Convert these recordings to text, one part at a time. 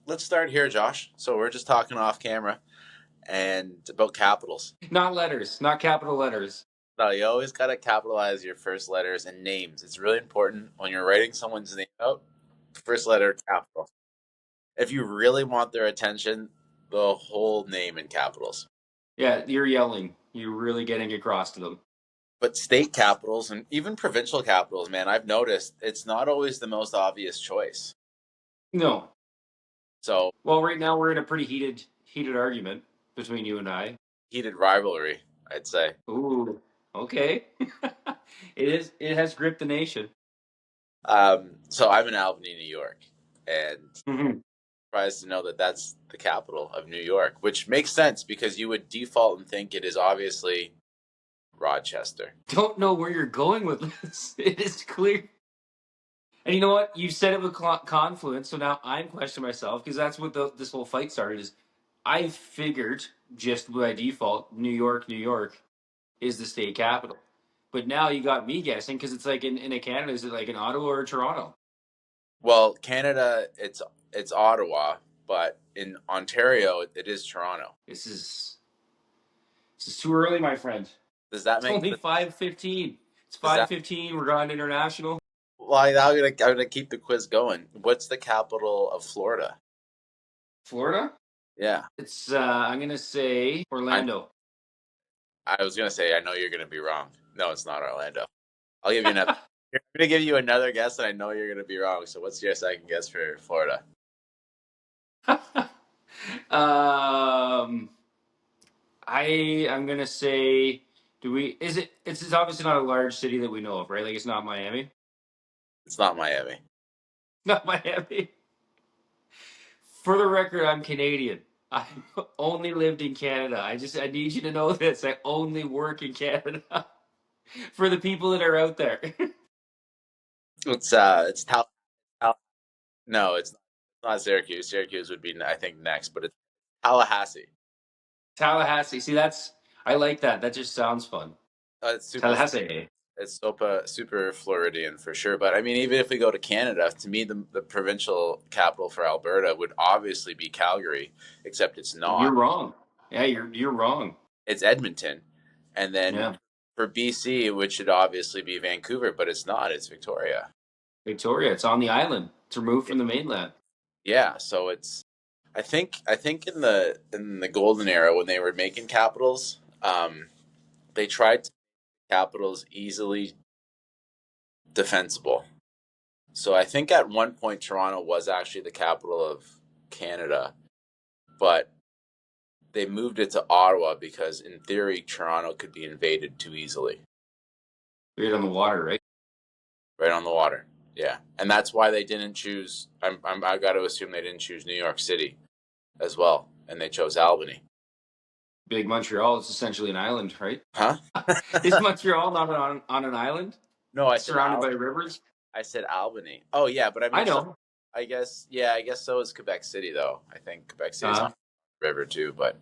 let's start here, Josh. So we're just talking off camera and about capitals. Not letters, not capital letters. Now, you always got to capitalize your first letters and names. It's really important when you're writing someone's name out, first letter capital. If you really want their attention, the whole name in capitals. Yeah, you're yelling. You're really getting across to them. But state capitals and even provincial capitals, man, I've noticed it's not always the most obvious choice. No. So, Well, right now we're in a pretty heated argument between you and I. heated rivalry, I'd say. Ooh, okay. It has gripped the nation. So I'm in Albany, New York, and Mhm. surprised to know that that's the capital of New York, which makes sense because you would default and think it is obviously Rochester. Don't know where you're going with this. It is clear. And you know what? You said it with confluence, so now I'm questioning myself because that's what this whole fight started. Is I figured just by default, New York is the state capital. But now you got me guessing because it's like in Canada, is it like in Ottawa or Toronto? Well, Canada, it's Ottawa, but in Ontario, it is Toronto. This is too early, my friend. Does that It's make only 5:15. It's does five that? fifteen. We're going international. Well, I'm gonna keep the quiz going. What's the capital of Florida? Florida. Yeah, It's I'm gonna say I Orlando. I was gonna say I know you're gonna be wrong. No, it's not Orlando. I'll give you another. I'm gonna give you another guess, and I know you're gonna be wrong. So, what's your second guess for Florida? um, I'm gonna say. Do we? Is it? It's obviously not a large city that we know of, right? Like it's not Miami. It's not Miami. Not Miami. For the record, I'm Canadian. I only lived in Canada. I need you to know this. I only work in Canada. For the people that are out there. It's Tal- no, it's not Syracuse. Syracuse would be I think next, but it's Tallahassee. Tallahassee. See, I like that. That just sounds fun. It's Tallahassee. it's super Floridian for sure. But I mean, even if we go to Canada, to me, the provincial capital for Alberta would obviously be Calgary, except it's You're not. wrong. Yeah, you're wrong. It's Edmonton, and then Yeah. for BC, which should obviously be Vancouver, but it's not. It's Victoria. Victoria, it's on the island. It's removed from the mainland. Yeah, so it's I think in the golden era when they were making capitals, they tried to make capitals easily defensible. So I think at one point Toronto was actually the capital of Canada, but they moved it to Ottawa because in theory Toronto could be invaded too easily. Right on the water, right? Right on the water. Yeah. And that's why they didn't choose I got to assume they didn't choose New York City as well and they chose Albany. Big Montreal is essentially an island, right? Huh? Is Montreal not on an island No, surrounded by rivers? I said Albany. Oh yeah, but I I mean so know. I guess so is Quebec City though. I think Quebec City's on Uh, the river too, but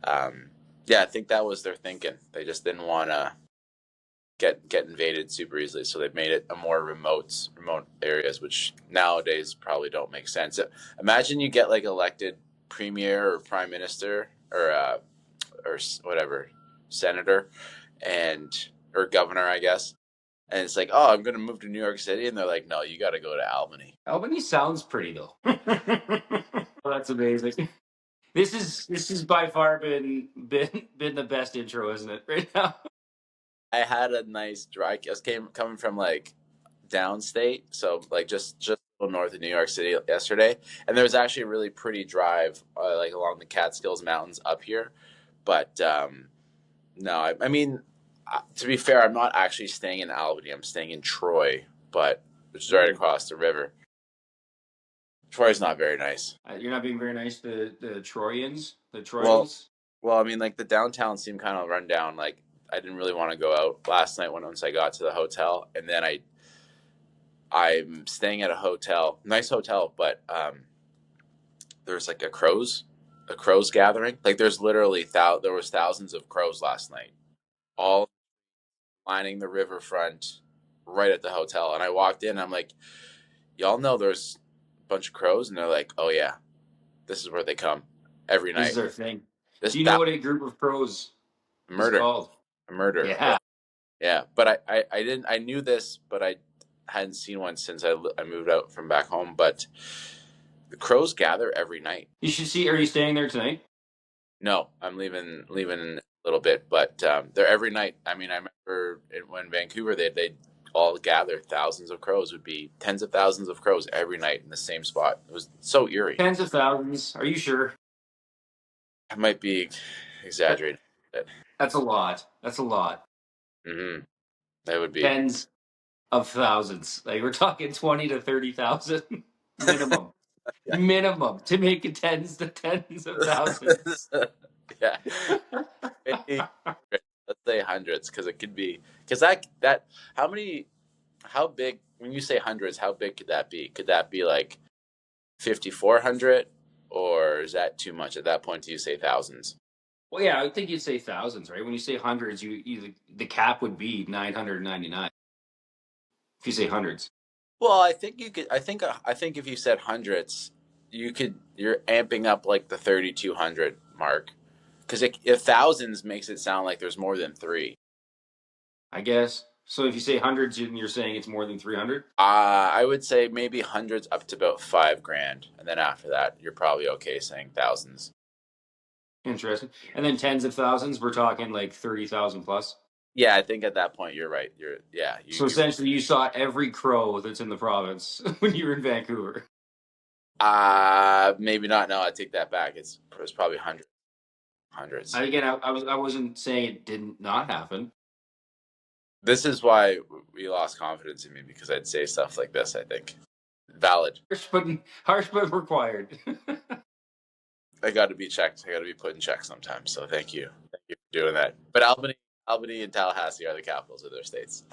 um yeah, I think that was their thinking. They just didn't want to get invaded super easily, so they made it a more remote areas, which nowadays probably don't make sense. Imagine you get like elected premier or prime minister or whatever senator and or governor, I guess, and it's like, oh, I'm going to move to New York City, and they're like, no, you got to go to Albany. Albany sounds pretty though. Oh, that's amazing. This is by far been the best intro, isn't it? Right now. I had a nice dry. I was coming from like downstate, so like just a little north of New York City yesterday, and there was actually a really pretty drive like along the Catskills Mountains up here. But no, I mean to be fair, I'm not actually staying in Albany. I'm staying in Troy, but which is right across the river. Troy's not very nice. You're not being very nice to the Troyans, the Well, Troyals. well, I mean, like the downtown seemed kind of run down. Like I didn't really want to go out last night once I got to the hotel, and then I'm staying at a hotel, nice hotel, but there's like a crows gathering. Like there's literally there was thousands of crows last night, all lining the riverfront, right at the hotel. And I walked in, I'm like, y'all know there's a bunch of crows, and they're like, oh yeah. this is where they come every This is night. their thing. Do Just you know what a group of crows is murder, called? murder. Yeah, Yeah. yeah. But I didn't. I knew this, but I hadn't seen one since I moved out from back home. But the crows gather every night. You should see. Are you staying there tonight? No, I'm leaving in a little bit, but they're every night. I mean, I remember when Vancouver they all gather. Thousands of crows would be tens of thousands of crows every night in the same spot. It was so eerie. Tens of thousands. Are you sure? I might be That, exaggerating. that's a lot. That's a lot. Mm-hmm. That would be. Tens of thousands. Like we're talking 20 to 30,000 minimum. Yeah. Minimum to make it tens of thousands. Yeah. Maybe, let's say hundreds because it could be because that how many how big when you say hundreds how big could that be? Could that be like 5,400 or is that too much at that point? Do you say thousands? Well, yeah, I think you'd say thousands, right? When you say hundreds, you the cap would be 999. If you say hundreds, Well, I think you could. I think if you said hundreds, you could. You're amping up like the 3,200 mark because if thousands makes it sound like there's more than three. I guess. So if you say hundreds, and you're saying it's more than 300. I would say maybe hundreds up to about 5 grand, and then after that, you're probably okay saying thousands. Interesting. And then tens of thousands, we're talking like 30,000 plus. Yeah, I think at that point you're right. You're yeah. So You essentially, you saw every crow that's in the province when you were in Vancouver. maybe not. No, I take that back. It's probably hundreds. Hundreds. Again, I wasn't saying it didn't not happen. This is why we lost confidence in me because I'd say stuff like this. I think valid. Harsh but required. I got to be checked. I got to be put in check sometimes. So thank you for doing that. But Albany, and Tallahassee are the capitals of their states.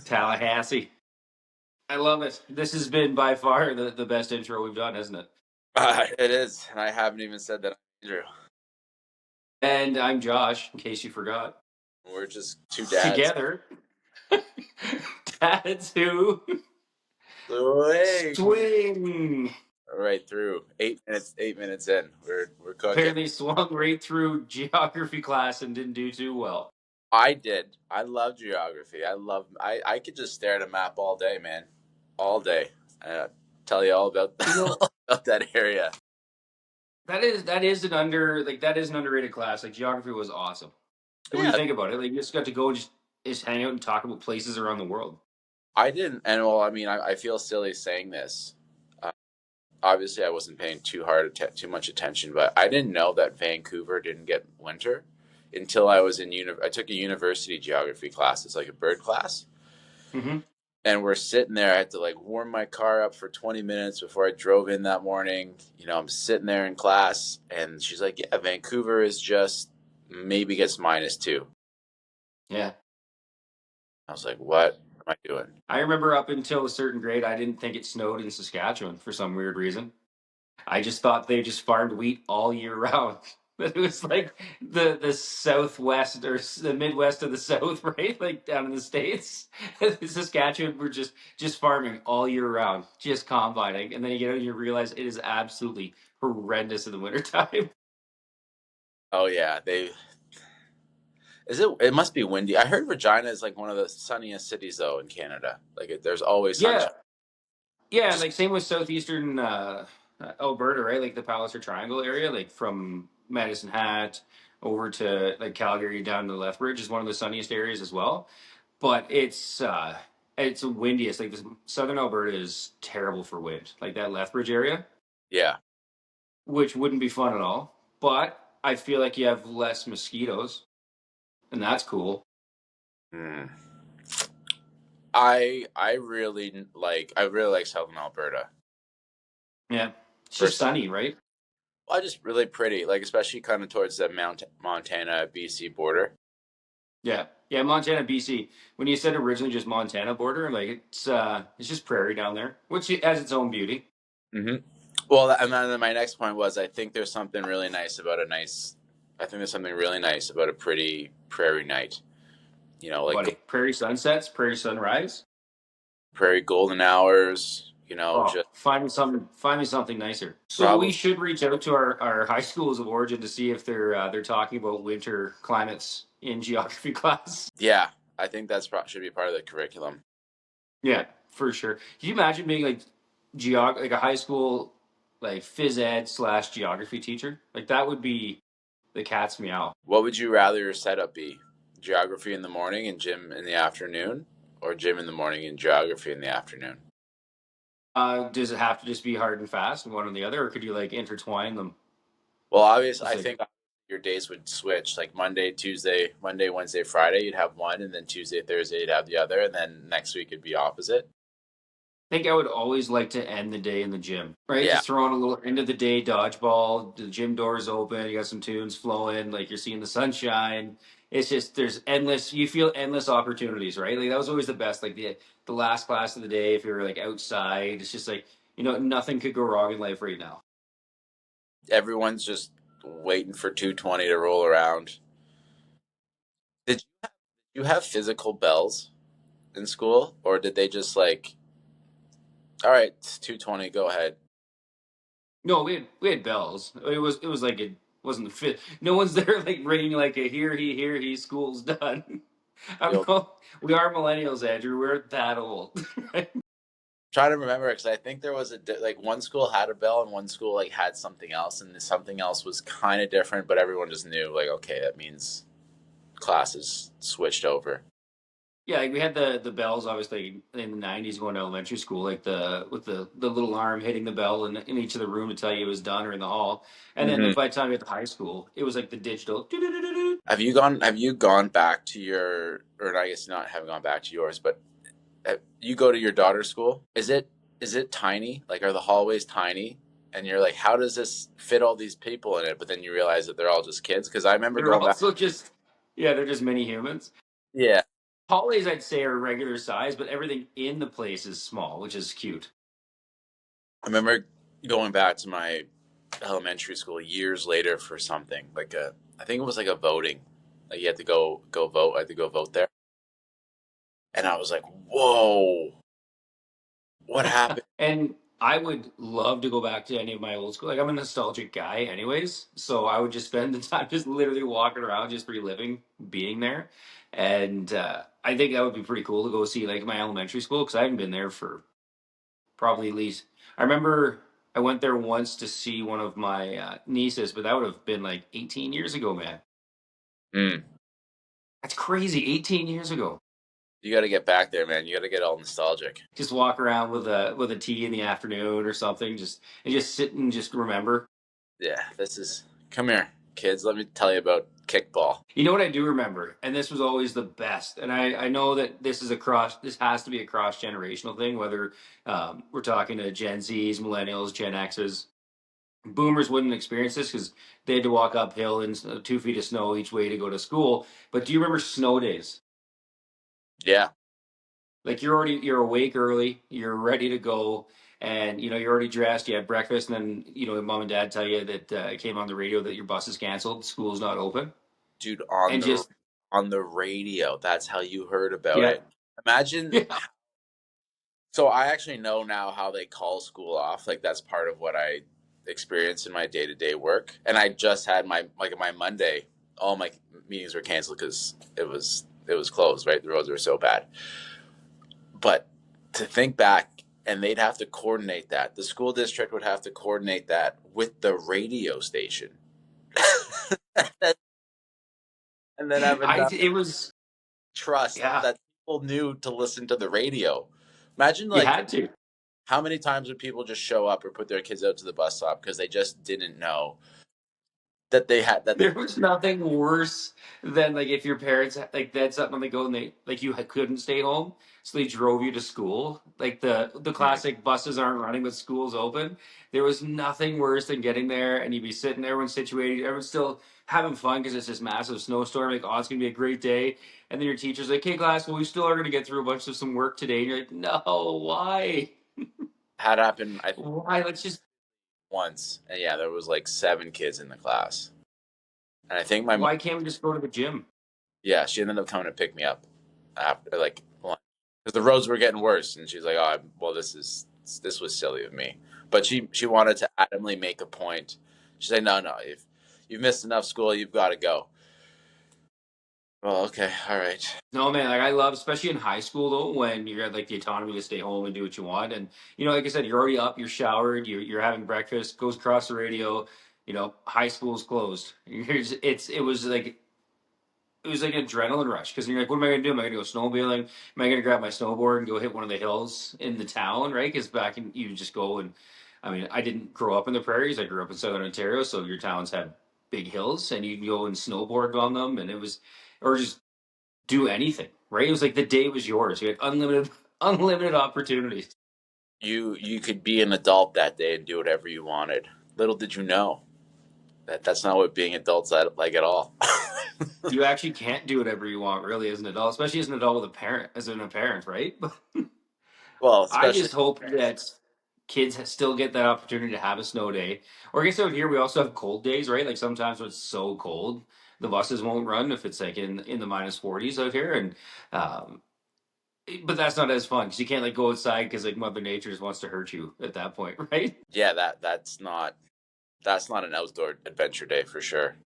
Tallahassee. I love it. This has been by far the best intro we've done, isn't it? It is, and I haven't even said that, Andrew. And I'm Josh, in case you forgot. We're just two dads. Together, dads who Swing swing. right through 8 minutes. 8 minutes in, we're cooking. Apparently swung right through geography class and didn't do too well. I did. I love geography. I could just stare at a map all day, man, all day. Tell you all about about that area. That is an underrated class. Like geography was awesome. Like, when you Yeah, think about it, like you just got to go and just hang out and talk about places around the world. I didn't, and well, I mean, I feel silly saying this. Uh, Obviously, I wasn't paying too much attention, but I didn't know that Vancouver didn't get winter until I was in I took a university geography class. It's like a bird class, Mm-hmm. and we're sitting there. I had to like warm my car up for 20 minutes before I drove in that morning. I'm sitting there in class, and she's like, "Yeah, Vancouver is just maybe gets -2." Yeah. I was like, "What am I doing?" I remember up until a certain grade, I didn't think it snowed in Saskatchewan for some weird reason. I just thought they just farmed wheat all year round. It was like the southwest or the Midwest of the South, right? Like down in the States, Saskatchewan were just farming all year round, just combining, and then you get out and you realize it is absolutely horrendous in the wintertime. Oh yeah, they is it. It must be windy. I heard Regina is like one of the sunniest cities though in Canada. Like there's always Yeah, sunshine. yeah, and Just like same with southeastern Alberta, right? Like the Palliser Triangle area, like from Medicine Hat over to like Calgary down to Lethbridge is one of the sunniest areas as well. But it's the windiest. Like this, southern Alberta is terrible for wind. Like that Lethbridge area, yeah. which wouldn't be fun at all. But I feel like you have less mosquitoes, and that's cool. Hmm. I really like Southern Alberta. Yeah, it's just First, sunny, right? well, just really pretty. Like especially kind of towards the Montana BC border. Yeah, yeah, Montana, BC. When you said originally just Montana border, like it's just prairie down there, which has its own beauty. Hmm. Well, and then my next point was I think there's something really nice about a nice. I think there's something really nice about a pretty prairie night. Like Buddy, prairie sunsets, prairie sunrise. prairie golden hours. Oh, just find me something nicer. So we probably. should reach out to our high schools of origin to see if they're talking about winter climates in geography class. Yeah, I think should be part of the curriculum. Yeah, for sure. Can you imagine being like like a high school like phys ed slash geography teacher? Like that would be the cat's meow. What would you rather your setup be? Geography in the morning and gym in the afternoon, or gym in the morning and geography in the afternoon? Does it have to just be hard and fast and one or the other, or could you like intertwine them? Well, obviously, Just I like think your days would switch. Like Monday, Wednesday, Friday, you'd have one, and then Tuesday, Thursday, you'd have the other, and then next week it'd be opposite. I think I would always like to end the day in the gym, right? Yeah, Just throw on a little end of the day dodgeball. The gym doors open. You got some tunes flowing. Like you're seeing the sunshine. It's just there's endless. You feel endless opportunities, right? Like that was always the best. Like the last class of the day, if you're like outside, it's just like nothing could go wrong in life right now. everyone's just waiting for 220 to roll around. Did you have physical bells in school, or did they just like, all right, it's 220, go ahead? No, we had bells. It was like it wasn't the fit. No one's there like ringing like a here he school's done. I You'll don't know. We are millennials, Andrew. We're that old. try to remember because I think there was like one school had a bell and one school like had something else, and something else was kind of different, but everyone just knew like, okay, that means classes switched over. Yeah, like we had the bells obviously in the '90s going to elementary school, like the with the little alarm hitting the bell in each of the room to tell you it was done or in the hall. And then Hmm. like by the time you get to high school, it was like the digital. Doo-doo-doo-doo-doo. Have you gone back to or I guess not haven't gone back to yours, but you go to your daughter's school? Is it tiny? Like, are the hallways tiny? And you're like, how does this fit all these people in it? But then you realize that they're all just kids. Because I remember They're going back. also just yeah, they're just mini humans. Yeah, Hallways I'd say are regular size, but everything in the place is small, which is cute. I remember going back to my elementary school years later for something like I think it was like a voting. Like you had to go vote. I had to go vote there, and I was like, whoa, what happened? And I would love to go back to any of my old school. Like I'm a nostalgic guy, anyways. So I would just spend the time just literally walking around, just reliving being there. And I think that would be pretty cool to go see like my elementary school because I haven't been there for probably at least. I remember I went there once to see one of my nieces, but that would have been like 18 years ago, man. Mm. That's crazy. 18 years ago. You got to get back there, man. You got to get all nostalgic. Just walk around with a tea in the afternoon or something, just sit and just remember. Yeah, this is. Come here, kids. Let me tell you about kickball. You know what I do remember, and this was always the best. And I know that this has to be a cross generational thing, whether we're talking to Gen Zs, Millennials, Gen Xs. Boomers wouldn't experience this because they had to walk uphill in 2 feet of snow each way to go to school. But do you remember snow days? Yeah, Like you're awake early, you're ready to go, and you're already dressed. You had breakfast, and then mom and dad tell you that it came on the radio that your bus is canceled, school's not open, dude, and just on the radio. That's how you heard about yeah, it. Imagine. yeah. So I actually know now how they call school off. Like that's part of what I experience in my day to day work. And I just had my Monday. All my meetings were canceled because it was closed. Right, the roads were so bad. But to think back, and they'd have to coordinate that. The school district would have to coordinate that with the radio station, and then have enough It was trust yeah, that people knew to listen to the radio. Imagine you like had to. how many times would people just show up or put their kids out to the bus stop because they just didn't know that they had that they There was nothing worse than like if your parents like they had something on the go and they like couldn't stay home, so they drove you to school. Like the mm, classic buses aren't running but school's open. There was nothing worse than getting there and you'd be sitting there, everyone's situated, everyone's still having fun because it's this massive snowstorm. Like, oh, it's gonna be a great day. And then your teacher's like, "Hey, class, well, we still are gonna get through a bunch of some work today." And you're like, "No, why? had happened I think Why? Let's just once, and yeah, there was like 7 kids in the class, and I think my mom, why can't we just go to the gym?" yeah, she ended up coming to pick me up after like lunch because the roads were getting worse, and she's like, oh, well, this is this was silly of me. But she wanted to adamantly make a point. She said, no, no, if you've missed enough school, you've got to go. Well, okay, all right. No, man, like I love, especially in high school though, when you got like the autonomy to stay home and do what you want. And like I said, you're already up, you're showered, you're having breakfast, goes across the radio, high school's closed. It was like an adrenaline rush because you're like, what am I going to do? Am I going to go snowmobiling? Am I going to grab my snowboard and go hit one of the hills in the town, right? Because back in, you just go and, I mean, I didn't grow up in the prairies. I grew up in southern Ontario, so your towns had big hills, and you'd go and snowboard on them, and it was, or just do anything, right? It was like the day was yours. You had unlimited, unlimited opportunities. You could be an adult that day and do whatever you wanted. Little did you know that that's not what being adults like at all. You actually can't do whatever you want, really, as an adult, especially as an adult with a parent, as a parent, right? Well, I especially just hope that kids still get that opportunity to have a snow day. Or I guess out here we also have cold days, right? Like sometimes when it's so cold, the buses won't run if it's like in the minus 40s out here, and um, but that's not as fun because you can't like go outside because like Mother Nature just wants to hurt you at that point, right? yeah, that's not an outdoor adventure day for sure.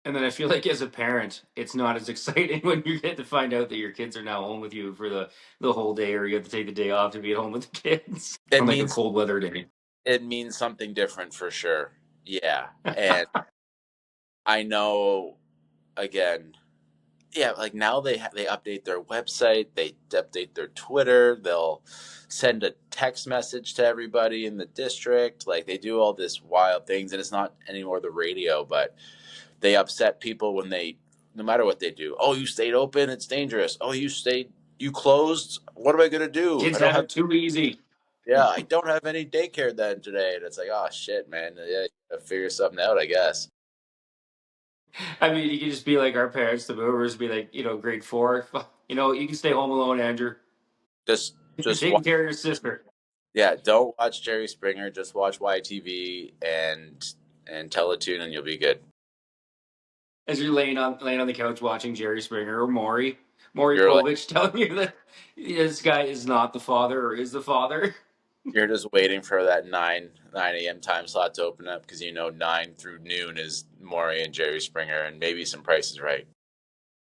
And then I feel like as a parent, it's not as exciting when you get to find out that your kids are now home with you for the whole day, or you have to take the day off to be at home with the kids It on like a means cold weather day. it means something different for sure. Yeah, and I know again. Yeah, like now they update their website, they update their Twitter, they'll send a text message to everybody in the district. Like they do all this wild things, and it's not anymore the radio, but they upset people when they, no matter what they do. Oh, you stayed open, it's dangerous. Oh, you closed. What am I gonna do? I Kids don't have have, it too easy. yeah, I don't have any daycare then today. And it's like, oh shit, man, yeah, you gotta figure something out, I guess. I mean, you could just be like our parents, the boomers, be like, grade four. You can stay home alone, Andrew. Just You're just taking care of your sister. Yeah, don't watch Jerry Springer. Just watch YTV and Teletoon, and you'll be good. As you're laying on the couch watching Jerry Springer or Maury You're like Povich telling you that this guy is not the father or is the father. you're just waiting for that nine a.m. time slot to open up because you know 9 through noon is Maury and Jerry Springer, and maybe some Price is Right.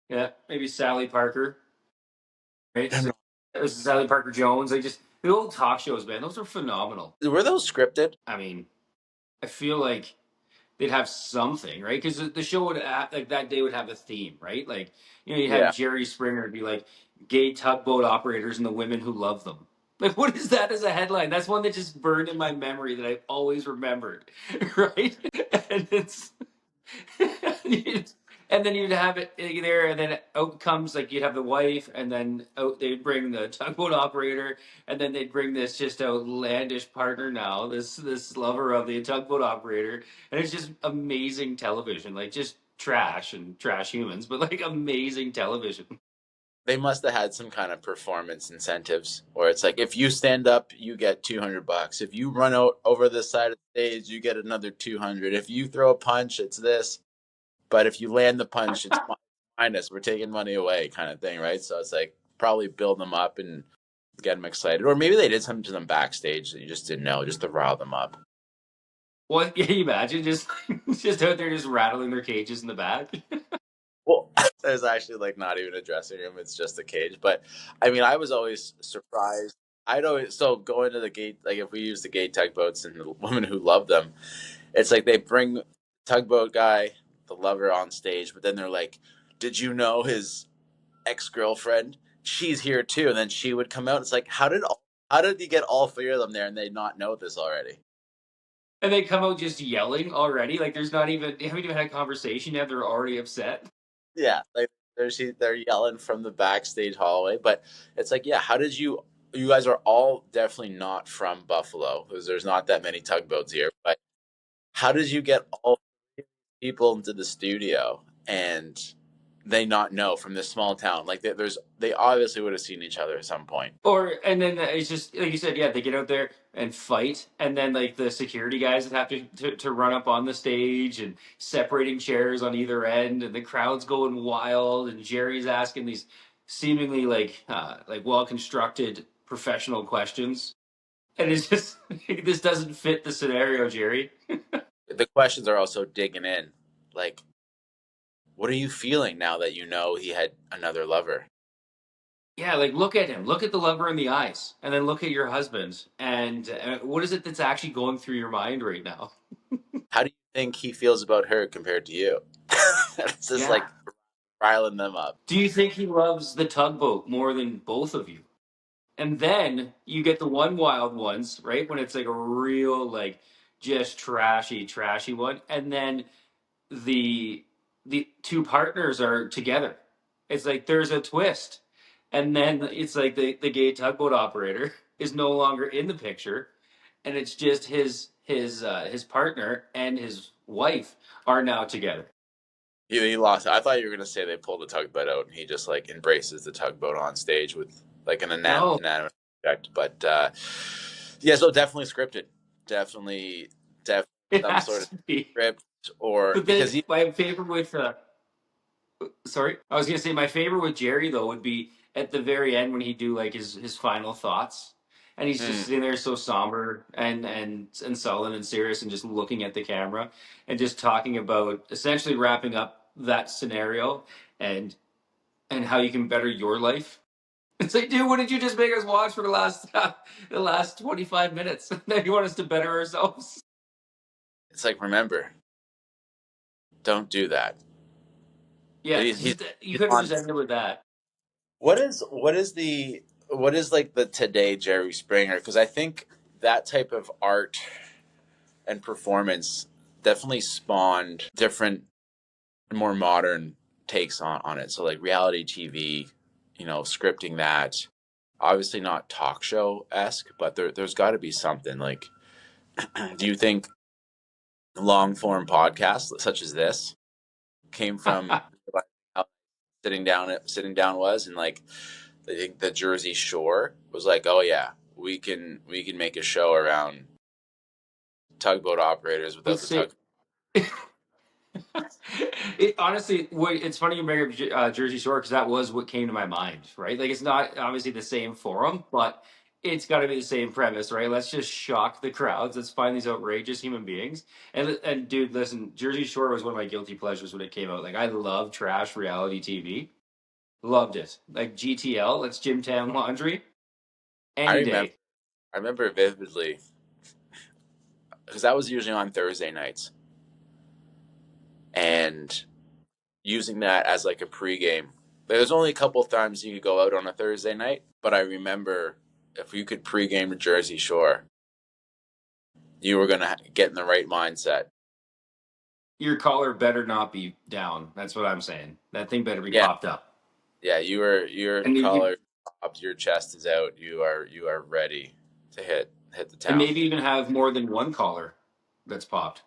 Yeah, maybe Sally Parker, right? I'm So, not- it was Sally Parker Jones. Like just the old talk shows, man. Those are phenomenal. Were those scripted? I mean, I feel like they'd have something, right? Because the show would like that day would have a theme, right? Like you'd have Yeah, Jerry Springer be like gay tugboat operators and the women who love them. Like, what is that as a headline? That's one that just burned in my memory that I've always remembered, right? And it's and then you'd have it there, and then out comes like you'd have the wife, and then out they'd bring the tugboat operator, and then they'd bring this just outlandish partner now, this lover of the tugboat operator, and it's just amazing television, like just trash and trash humans, but like amazing television. they must have had some kind of performance incentives, where it's like if you stand up, you get $200. If you run out over this side of the stage, you get another 200. If you throw a punch, it's this. But if you land the punch, it's minus. We're taking money away, kind of thing, right? So it's like probably build them up and get them excited, or maybe they did something to them backstage that you just didn't know, just to rile them up. What can you imagine? Just just out there, just rattling their cages in the back. Well, there's actually like not even a dressing room; it's just a cage. But I mean, I was always surprised. I'd always so going to the gate, like if we use the gate tugboats and the women who love them, it's like they bring tugboat guy, the lover on stage, but then they're like, "Did you know his ex-girlfriend, she's here too?" And then she would come out. It's like, how did you get all three of them there and they not know this already? And they come out just yelling already. Like there's not even they haven't even had a conversation yet. They're already upset. Yeah, like they're yelling from the backstage hallway. But it's like, yeah, how did you guys are all definitely not from Buffalo because there's not that many tugboats here, but how did you get all people into the studio and they not know from this small town? Like they obviously would have seen each other at some point. Or and then it's just like you said, yeah, they get out there and fight, and then like the security guys that have to run up on the stage and separating chairs on either end, and the crowd's going wild, and Jerry's asking these seemingly like well constructed professional questions. And it's just this doesn't fit the scenario, Jerry. The questions are also digging in, like, what are you feeling now that you know he had another lover? Yeah, like look at him, look at the lover in the eyes, and then look at your husband, and what is it that's actually going through your mind right now? How do you think he feels about her compared to you? It's just Yeah. like riling them up. Do you think he loves the tugboat more than both of you? And then you get the one wild ones, right? When it's like a real, like, just trashy one. And then the the two partners are together. It's like there's a twist. And then it's like the gay tugboat operator is no longer in the picture. And it's just his partner and his wife are now together. He lost. I thought you were gonna say they pulled the tugboat out and he just like embraces the tugboat on stage with like an No. inanimate object. But yeah, so definitely scripted. Definitely, definitely It some sort has of to be. script or But then because he. my favorite with sorry, I was gonna say my favorite with Jerry though would be at the very end when he do like his final thoughts, and he's just Mm, sitting there so somber and sullen and serious and just looking at the camera and just talking about essentially wrapping up that scenario and and how you can better your life. It's like, dude, what did you just make us watch for the last 25 minutes? Now you want us to better ourselves? it's like remember, don't do that. Yeah, He's just you he's could have on. just ended with that. What is like the today Jerry Springer? Because I think that type of art and performance definitely spawned different, more modern takes on it. So like reality TV, scripting that. Obviously not talk show esque, but there's got to be something like. Do you think long form podcasts such as this came from how sitting down was, and like I think the Jersey Shore was like, oh yeah, we can make a show around tugboat operators without Let's the say tug. honestly, it's funny you bring up Jersey Shore because that was what came to my mind, right? Like, it's not obviously the same forum, but it's got to be the same premise, right? Let's just shock the crowds. Let's find these outrageous human beings. And dude, listen, Jersey Shore was one of my guilty pleasures when it came out. Like, I love trash reality TV, loved it. Like GTL, that's Jim Tam Laundry, I any remember day. I remember vividly because that was usually on Thursday nights, and using that as like a pregame. There's only a couple times you could go out on a Thursday night, but I remember if you could pregame to Jersey Shore, you were gonna get in the right mindset. Your collar better not be down. That's what I'm saying. That thing better be Yeah, popped up. yeah, your And you, collar up, your chest is out. You are ready to hit the and town. maybe even have more than one collar that's popped.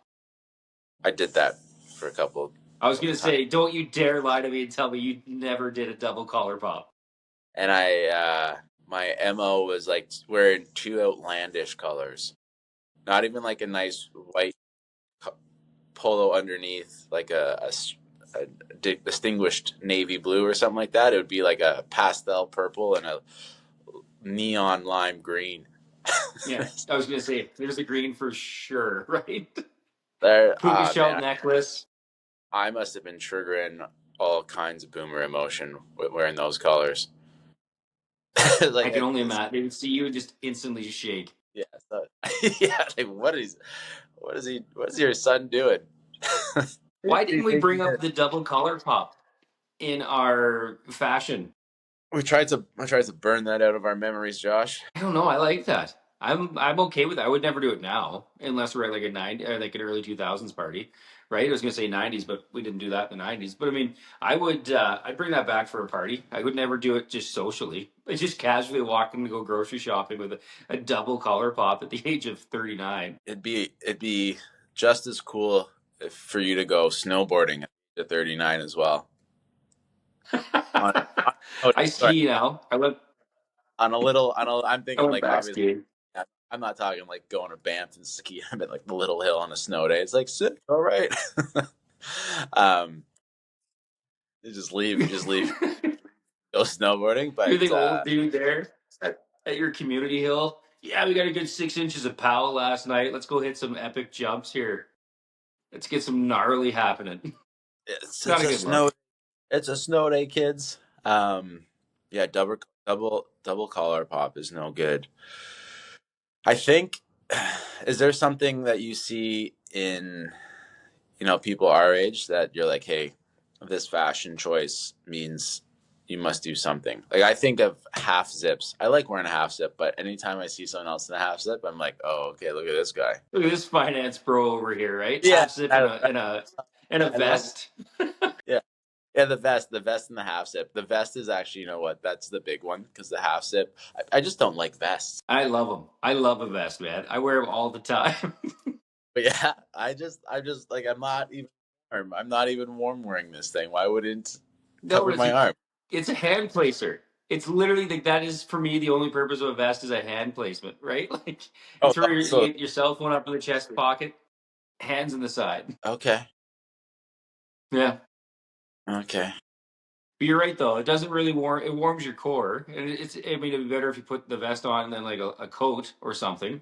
I did that for a I was couple gonna times, say, don't you dare lie to me and tell me you never did a double collar pop. and my mo was like wearing two outlandish colors, not even like a nice white polo underneath, like a distinguished navy blue or something like that. It would be like a pastel purple and a neon lime green. Yeah, I was gonna say, there's a green for sure, right? There, Puka shell man, necklace. I must have been triggering all kinds of boomer emotion with wearing those colors. I like, can only imagine. They would see you and just instantly shake. yeah, so, yeah. Like, what is your son doing? Who Why do you didn't we think he bring is? up the double collar pop in our fashion? I tried to burn that out of our memories, Josh. I don't know. I like that. I'm okay with that. I would never do it now unless we're at like a 90 or like an early 2000s party, right? I was gonna say 90s, but we didn't do that in the 90s. But I mean, I'd bring that back for a party. I would never do it just socially. I just casually walk in to go grocery shopping with a double collar pop at the age of 39. It'd be just as cool for you to go snowboarding at 39 as well. On, oh, I sorry, ski now. I'm I thinking went like back obviously. skiing. I'm not talking like going to Banff and ski. I meant like the little hill on a snow day. It's like sick, all right. um, you just leave, go snowboarding. You're But the old dude there at your community hill. Yeah, we got a good 6 inches of pow last night. Let's go hit some epic jumps here. Let's get some gnarly happening. Not It's a a good look. snow. It's a snow day, kids. Yeah, double collar pop is no good. I think. Is there something that you see in people our age that you're like, hey, this fashion choice means you must do something. Like I think of half zips. I like wearing a half zip, but anytime I see someone else in a half zip, I'm like, oh, okay, look at this guy. Look at this finance bro over here, right? Yeah, Half zip in a I love. vest. Yeah, yeah, the vest and the half zip. The vest is actually, you know what? That's the big one because the half zip. I just don't like vests. I love them. I love a vest, man. I wear them all the time. But yeah, I just like I'm not even warm. I'm not even warm wearing this thing. Why wouldn't No, cover my arm? it's a hand placer. It's literally like that is for me the only purpose of a vest is a hand placement, right? Like you Oh, throw so your cell phone up in the chest pocket, hands in the side. okay, Yeah. okay. But you're right though. It doesn't really warm. It warms your core, and it's. I mean, it'd be better if you put the vest on and then like a coat or something,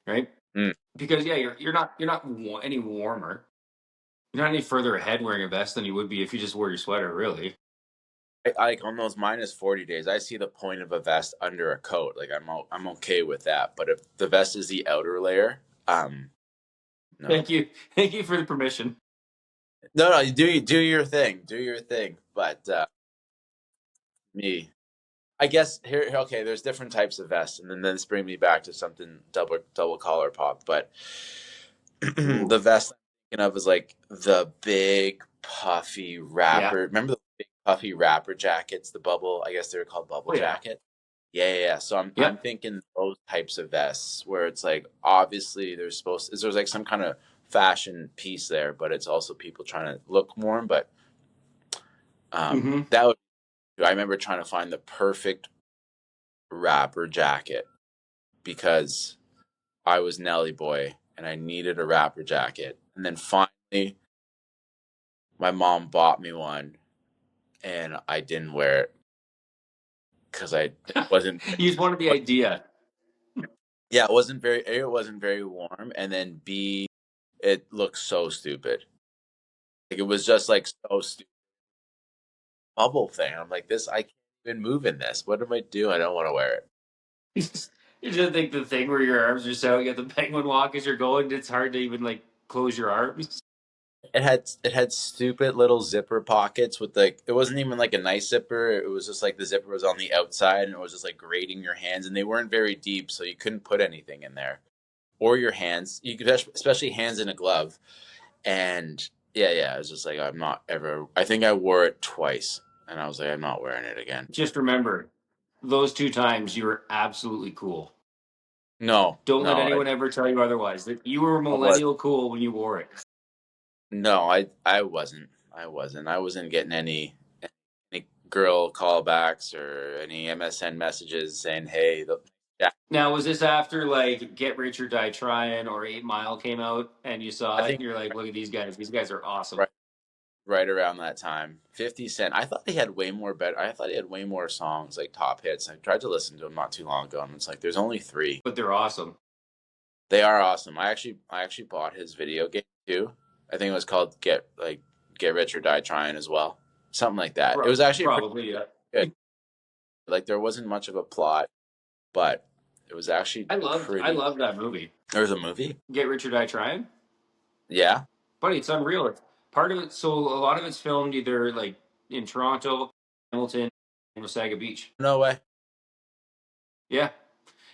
right? Mm. Because yeah, you're not any warmer. You're not any further ahead wearing a vest than you would be if you just wore your sweater. Really. Like on those -40 days, I see the point of a vest under a coat. Like I'm okay with that. But if the vest is the outer layer, no, Thank you for the permission. no, you do your thing, do your thing. But me, I guess okay. There's different types of vests, and then this brings me back to something double collar pop. But Ooh, the vest I'm thinking of is like the big puffy yeah. wrapper. Remember the big puffy wrapper jackets? The bubble, I guess they were called bubble Oh yeah. jacket. Yeah, yeah, yeah. So I'm Yep. thinking those types of vests where it's like obviously there's like some kind of fashion piece there, but it's also people trying to look warm. But Hmm. that would I remember trying to find the perfect wrapper jacket because I was Nelly boy and I needed a wrapper jacket. And then finally my mom bought me one and I didn't wear it because I it wasn't You just wanted the idea. yeah, it wasn't very warm, and then B, it looks so stupid. Like it was just like so stupid bubble thing. I'm like, this I can't even move in this. What am I doing? I don't want to wear it. You just think the thing where your arms are so you get the penguin walk as you're going. It's hard to even like close your arms. It had stupid little zipper pockets with like it wasn't even like a nice zipper. It was just like the zipper was on the outside and it was just like grating your hands and they weren't very deep, so you couldn't put anything in there. Or your hands. You could especially hands in a glove. And yeah, yeah, I was just like, I'm not ever. I think I wore it twice, and I was like, I'm not wearing it again. Just remember, those 2 times you were absolutely cool. No, Don't let no, anyone ever tell you otherwise. That you were I was millennial cool when you wore it. no, I wasn't. I wasn't. I wasn't getting any girl callbacks or any MSN messages saying, hey, yeah. Now, was this after like Get Rich or Die Trying or 8 Mile came out and you I saw it think and you're like, look at these guys. These guys are awesome. right, right around that time, 50 Cent. I thought he had way more better. I thought he had way more songs like top hits. I tried to listen to him not too long ago, and it's like there's only three. But they're awesome. They are awesome. I actually bought his video game too. I think it was called Get Rich or Die Trying as well. Something like that. It was actually pretty Probably, yeah. good. Like there wasn't much of a plot, but it was actually I pretty. loved that movie. There was a movie. Get Rich or Die Trying. Yeah. Buddy, it's unreal. Part of it, so a lot of it's filmed either like in Toronto, Hamilton, and Wasaga Beach. No way. Yeah,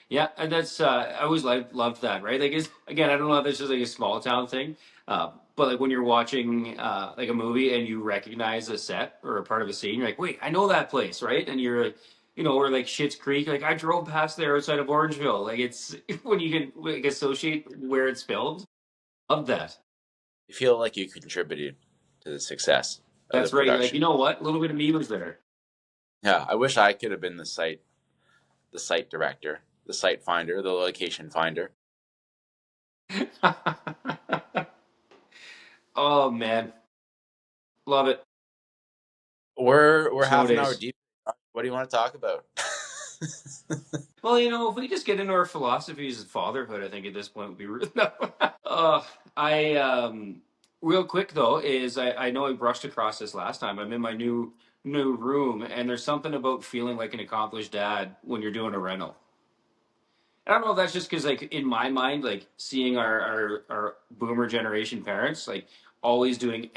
yeah, and that's I always loved that, right? Like, it's, again, I don't know if this is like a small town thing, but like when you're watching like a movie and you recognize a set or a part of a scene, you're like, wait, I know that place, right? And you're like, or like Schitt's Creek, like I drove past there outside of Orangeville. Like it's when you can like associate where it's filmed. Love that. You feel like you contributed to the success of the That's right. You're like, production. you know what? A little bit of me was there. Yeah. I wish I could have been the site director, the site finder, the location finder. Oh man, love it. We're Snow half an hour days. deep. What do you want to talk about? Well, if we just get into our philosophies of fatherhood, I think at this point would be real. No. I real quick though is I know I brushed across this last time. I'm in my new room, and there's something about feeling like an accomplished dad when you're doing a rental. I don't know if that's just because, like, in my mind, like seeing our boomer generation parents, like always doing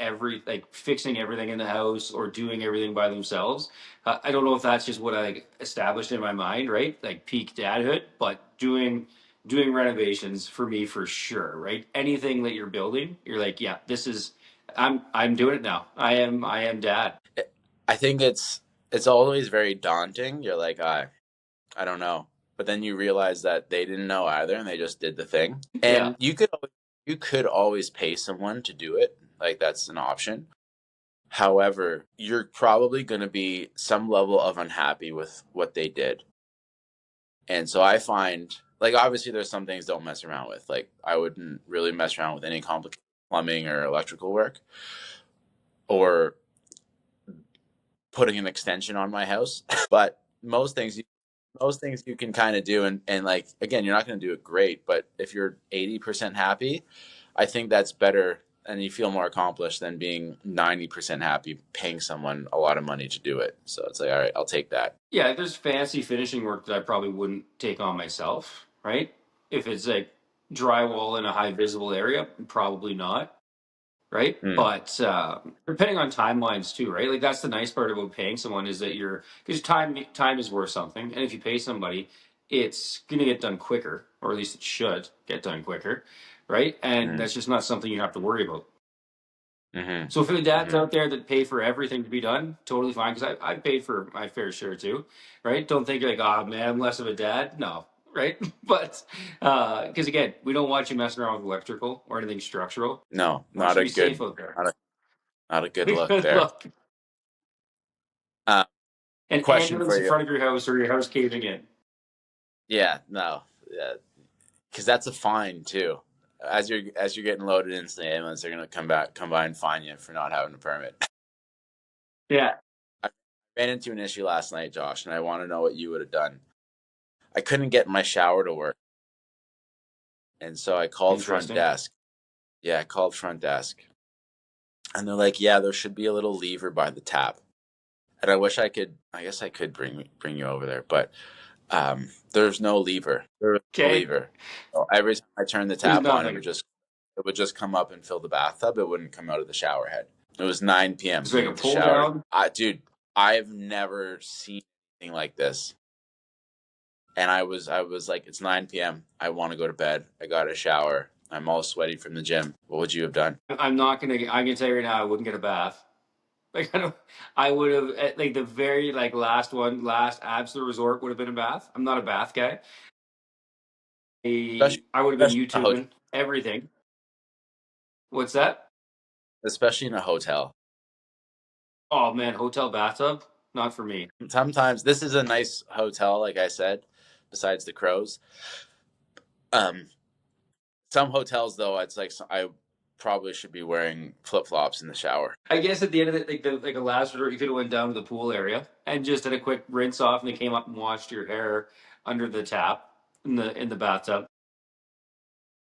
like fixing everything in the house or doing everything by themselves. I don't know if that's just what I established in my mind, right? Like peak dadhood, but doing renovations for me for sure, right? Anything that you're building, you're like, yeah, this is, I'm doing it now. I am dad. I think it's always very daunting. You're like, I don't know. But then you realize that they didn't know either and they just did the thing. Yeah. And you could always pay someone to do it. Like that's an option. However, you're probably going to be some level of unhappy with what they did. And so I find like obviously there's some things don't mess around with. Like I wouldn't really mess around with any complicated plumbing or electrical work or putting an extension on my house. But most things you can kind of do and like again you're not going to do it great, but if you're 80% happy, I think that's better and you feel more accomplished than being 90% happy paying someone a lot of money to do it. So it's like all right, I'll take that. Yeah, there's fancy finishing work that I probably wouldn't take on myself, right? If it's like drywall in a high visible area, probably not, right? Mm, But depending on timelines too, right? Like that's the nice part about paying someone is that because time is worth something, and if you pay somebody, it's gonna get done quicker, or at least it should get done quicker, right? And mm, that's just not something you have to worry about. mm-hmm, So for the dads mm-hmm. out there that pay for everything to be done, totally fine. Because I paid for my fair share too, right? Don't think like, oh man, I'm less of a dad. No, right? But because again, we don't want you messing around with electrical or anything structural. No, I want not you to a be safe good out there. not a, not a good look Good there. luck. uh, And Question ambulance for in you. front of your house or your house caving in. Yeah, no, yeah, because that's a fine too. As you're getting loaded into the ambulance, they're gonna come by and fine you for not having a permit. Yeah, I ran into an issue last night, Josh, and I want to know what you would have done. I couldn't get my shower to work, and so I called front interesting. desk. Yeah, I called front desk, and they're like, "Yeah, there should be a little lever by the tap." And I wish I could. I guess I could bring you over there, but there's no lever. There was no Okay, lever. So every time I turned the there's tap on, nothing. it would just come up and fill the bathtub. It wouldn't come out of the shower head. It was 9 p.m. It's like You a need to pull shower. down. Dude, I've never seen anything like this. And I was like, it's 9 p.m. I want to go to bed. I got a shower. I'm all sweaty from the gym. What would you have done? I'm not gonna. I'm gonna tell you right now, I wouldn't get a bath. Like I would have like the very like last one, last absolute resort would have been a bath. I'm not a bath guy. Especially, I would have been especially in a hotel. YouTubing everything. What's that? Especially in a hotel. Oh man, hotel bathtub, not for me. Sometimes this is a nice hotel, like I said, besides the crows. Um, some hotels though, it's like I probably should be wearing flip flops in the shower. I guess at the end of it, like a last resort, you could have went down to the pool area and just did a quick rinse off, and they came up and washed your hair under the tap in the bathtub.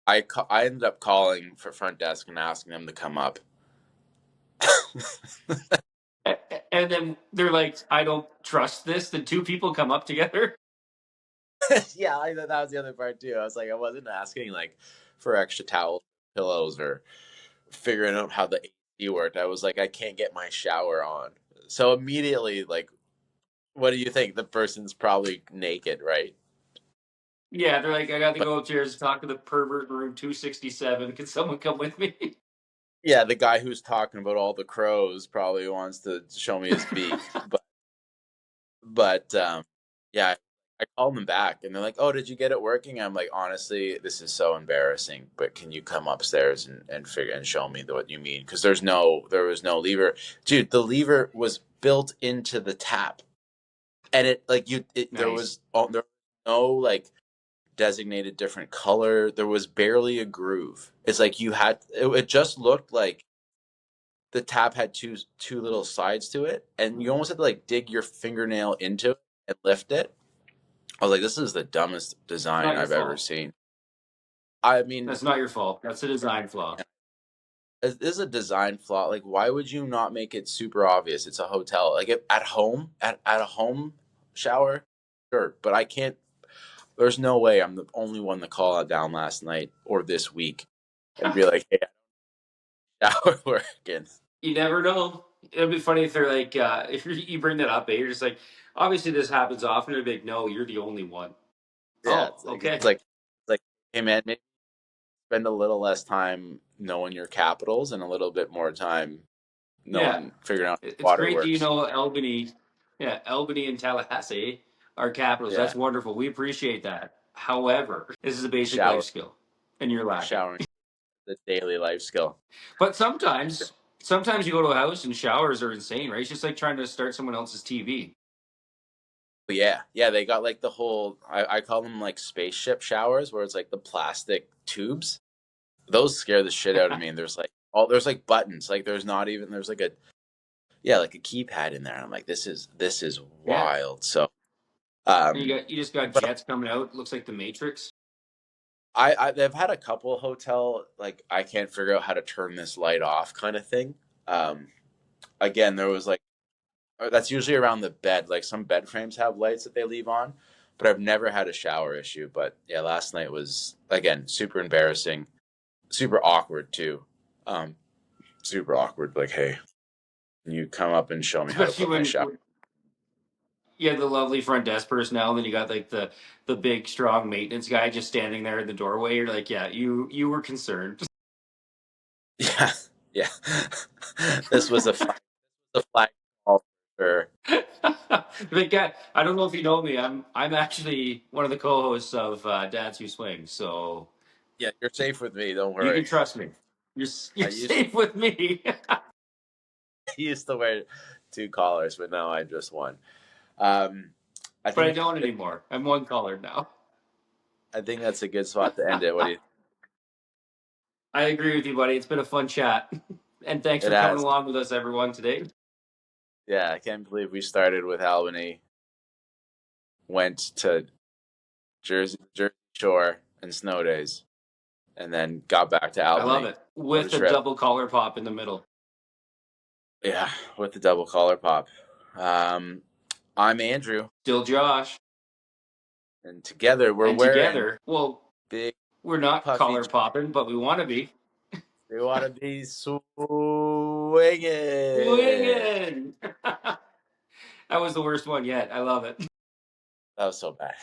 I ended up calling for front desk and asking them to come up. And then they're like, "I don't trust this." The two people come up together. Yeah, that was the other part too. I was like, I wasn't asking like for extra towels, pillows, or figuring out how the AC worked. I was like, I can't get my shower on. So immediately, like, what do you think? The person's probably naked, right? Yeah, they're like, "I got to But go upstairs to talk to the pervert in room 267. Can someone come with me?" yeah, the guy who's talking about all the crows probably wants to show me his beak. But yeah, I called them back and they're like, "Oh, did you get it working?" I'm like, "Honestly, this is so embarrassing, but can you come upstairs and figure and show me what you mean? Because there was no lever, dude. The lever was built into the tap, and it like Nice. there was no like designated different color. There was barely a groove. It's like it just looked like the tap had two little sides to it, and you almost had to like dig your fingernail into it and lift it. I was like, this is the dumbest It's design not your I've ever fault. seen. I mean, That's not your fault. That's a design flaw. this is a design flaw. Like, why would you not make it super obvious? It's a hotel. Like, at home, at a home shower, sure. But I can't, there's no way I'm the only one to call it down last night or this week and be like, hey, shower working. You never know. It'd be funny if they're like, if you bring that up, you're just like, obviously this happens often. It'd be like, no, you're the only one. Yeah, Oh, okay. it's like, hey man, maybe spend a little less time knowing your capitals and a little bit more time Yeah. knowing figuring out It's water great that you works. know Albany. Yeah, Albany and Tallahassee are capitals. Yeah, That's wonderful. We appreciate that. However, this is a basic life shower skill, and you're lacking. showering the daily life skill. But sometimes you go to a house and showers are insane, right? It's just like trying to start someone else's TV. But yeah, yeah, they got like the whole I call them like spaceship showers where it's like the plastic tubes. Those scare the shit out of me. And there's like buttons. Like there's not even there's like a yeah, like a keypad in there. And I'm like, this is Yeah, wild. So and you just got but jets coming out. Looks like the Matrix. They've had a couple hotel like I can't figure out how to turn this light off kind of thing. Um Again, there was like that's usually around the bed. Like some bed frames have lights that they leave on, but I've never had a shower issue. But yeah, last night was again super embarrassing, super awkward too. Um, Super awkward. Like, hey, can you come up and show me how to Especially put my shower? when you have the lovely front desk personnel, and then you got like the big strong maintenance guy just standing there in the doorway. You're like, yeah, you were concerned. Yeah, yeah. This was a flag call for Big guy. I don't know if you know me. I'm actually one of the co-hosts of Dads Who Swing, so yeah. You're safe with me. Don't you can worry. trust me. I You're used safe with me. used to wear two collars, but now I just one. Um, I But I think don't anymore. I'm one colored now. I think that's a good spot to end it. What do you? I agree with you, buddy. It's been a fun chat, and thanks It for coming has. along with us, everyone, today. Yeah, I can't believe we started with Albany, went to Jersey Shore and snow days, and then got back to I love Albany. it What a with a trip! double collar pop in the middle. Yeah, with the double collar pop. Um, I'm Andrew, Still Josh, and together we're and wearing together, well, big we're not puffy. collar popping, but we want to be We want to be swinging. swinging. That was the worst one yet. I love it. That was so bad.